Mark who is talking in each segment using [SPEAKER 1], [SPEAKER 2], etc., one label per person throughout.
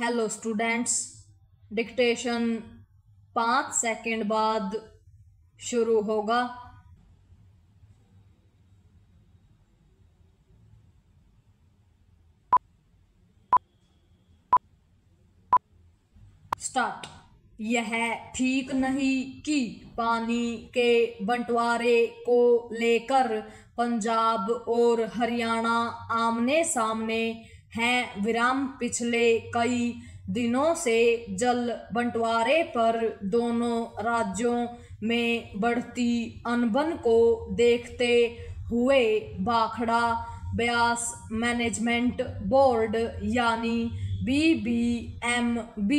[SPEAKER 1] Hello students, dictation 5 second बाद शुरू होगा। स्टार्ट। यह ठीक नहीं कि पानी के बंटवारे को लेकर पंजाब और हरियाणा आमने सामने हैं। विराम पिछले कई दिनों से जल बंटवारे पर दोनों राज्यों में बढ़ती अनबन को देखते हुए भाखड़ा ब्यास मैनेजमेंट बोर्ड यानी BBMB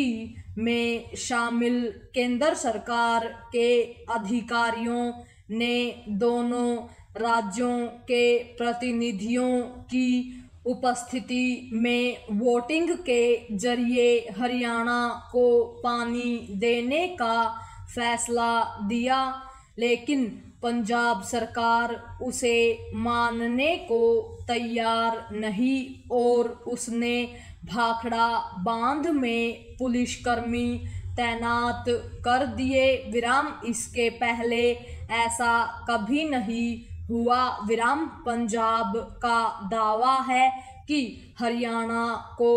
[SPEAKER 1] में शामिल केंद्र सरकार के अधिकारियों ने दोनों राज्यों के प्रतिनिधियों की उपस्थिति में वोटिंग के जरिए हरियाणा को पानी देने का फैसला दिया, लेकिन पंजाब सरकार उसे मानने को तैयार नहीं और उसने भाखड़ा बांध में पुलिसकर्मी तैनात कर दिए। विराम इसके पहले ऐसा कभी नहीं हुआ। विराम पंजाब का दावा है कि हरियाणा को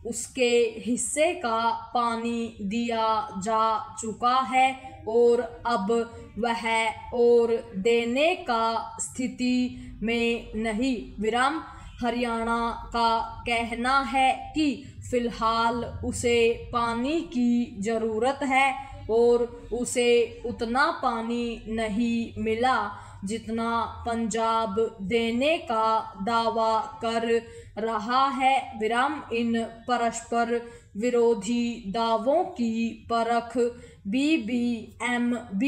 [SPEAKER 1] उसके हिस्से का पानी दिया जा चुका है और अब वह और देने का स्थिति में नहीं। विराम हरियाणा का कहना है कि फिलहाल उसे पानी की जरूरत है और उसे उतना पानी नहीं मिला जितना पंजाब देने का दावा कर रहा है। विराम इन परस्पर विरोधी दावों की परख BBMB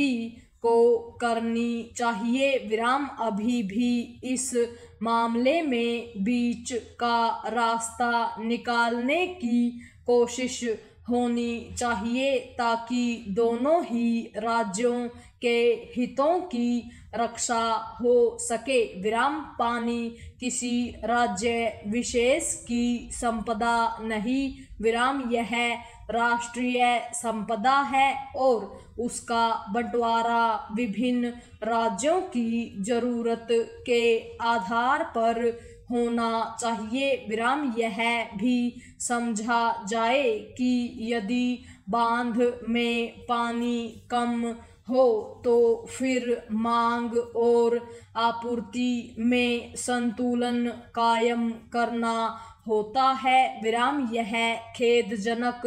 [SPEAKER 1] को करनी चाहिए। विराम अभी भी इस मामले में बीच का रास्ता निकालने की कोशिश होनी चाहिए ताकि दोनों ही राज्यों के हितों की रक्षा हो सके। विराम पानी किसी राज्य विशेष की संपदा नहीं। विराम यह राष्ट्रीय संपदा है और उसका बंटवारा विभिन्न राज्यों की जरूरत के आधार पर होना चाहिए। विराम यह भी समझा जाए कि यदि बांध में पानी कम हो तो फिर मांग और आपूर्ति में संतुलन कायम करना होता है। विराम यह खेदजनक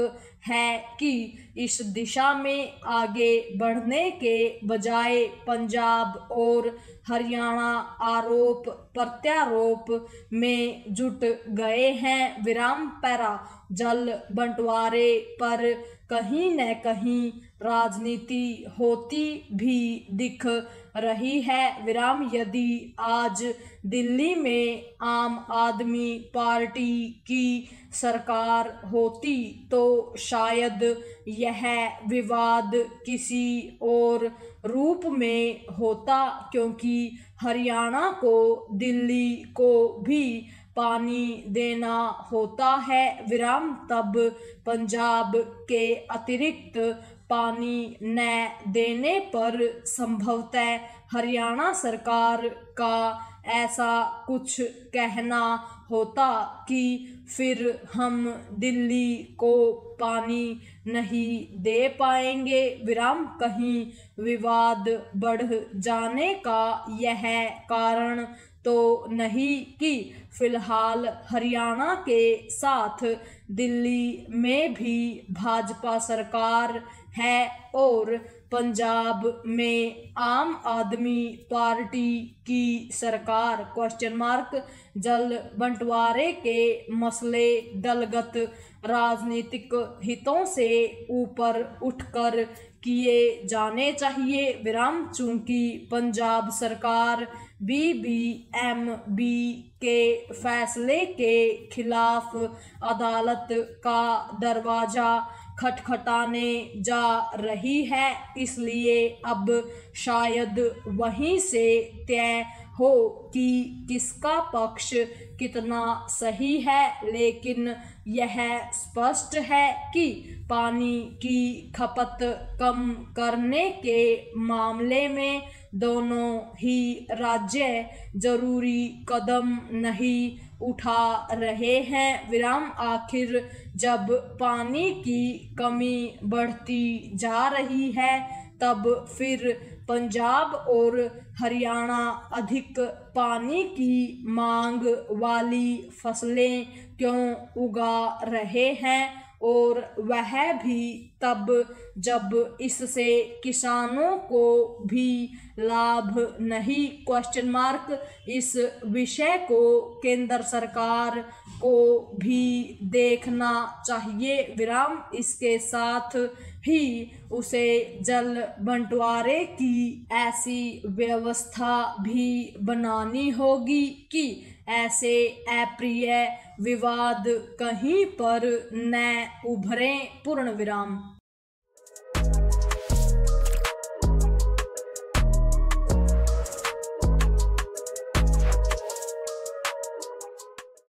[SPEAKER 1] है कि इस दिशा में आगे बढ़ने के बजाय पंजाब और हरियाणा आरोप प्रत्यारोप में जुट गए हैं। विराम पैरा जल बंटवारे पर कहीं न कहीं राजनीति होती भी दिख रही है। विराम यदि आज दिल्ली में आम आदमी पार्टी की सरकार होती तो शायद यह विवाद किसी और रूप में होता, क्योंकि हरियाणा को दिल्ली को भी पानी देना होता है। विराम तब पंजाब के अतिरिक्त पानी न देने पर संभवतः हरियाणा सरकार का ऐसा कुछ कहना होता कि फिर हम दिल्ली को पानी नहीं दे पाएंगे। विराम कहीं विवाद बढ़ जाने का यह कारण तो नहीं कि फिलहाल हरियाणा के साथ दिल्ली में भी भाजपा सरकार है और पंजाब में आम आदमी पार्टी की सरकार। Question mark. जल बंटवारे के मसले दलगत राजनीतिक हितों से ऊपर उठकर किए जाने चाहिए। विराम चूंकि पंजाब सरकार BBMB के फैसले के खिलाफ अदालत का दरवाजा खटखटाने जा रही है, इसलिए अब शायद वहीं से तय हो कि किसका पक्ष कितना सही है, लेकिन यह स्पष्ट है कि पानी की खपत कम करने के मामले में दोनों ही राज्य जरूरी कदम नहीं उठा रहे हैं। विराम आखिर जब पानी की कमी बढ़ती जा रही है तब फिर पंजाब और हरियाणा अधिक पानी की मांग वाली फसलें क्यों उगा रहे हैं, और वह भी तब जब इससे किसानों को भी लाभ नहीं। इस विषय को केंद्र सरकार को भी देखना चाहिए। विराम इसके साथ ही उसे जल बंटवारे की ऐसी व्यवस्था भी बनानी होगी कि ऐसे अप्रिय विवाद कहीं पर न उभरें। पूर्ण विराम।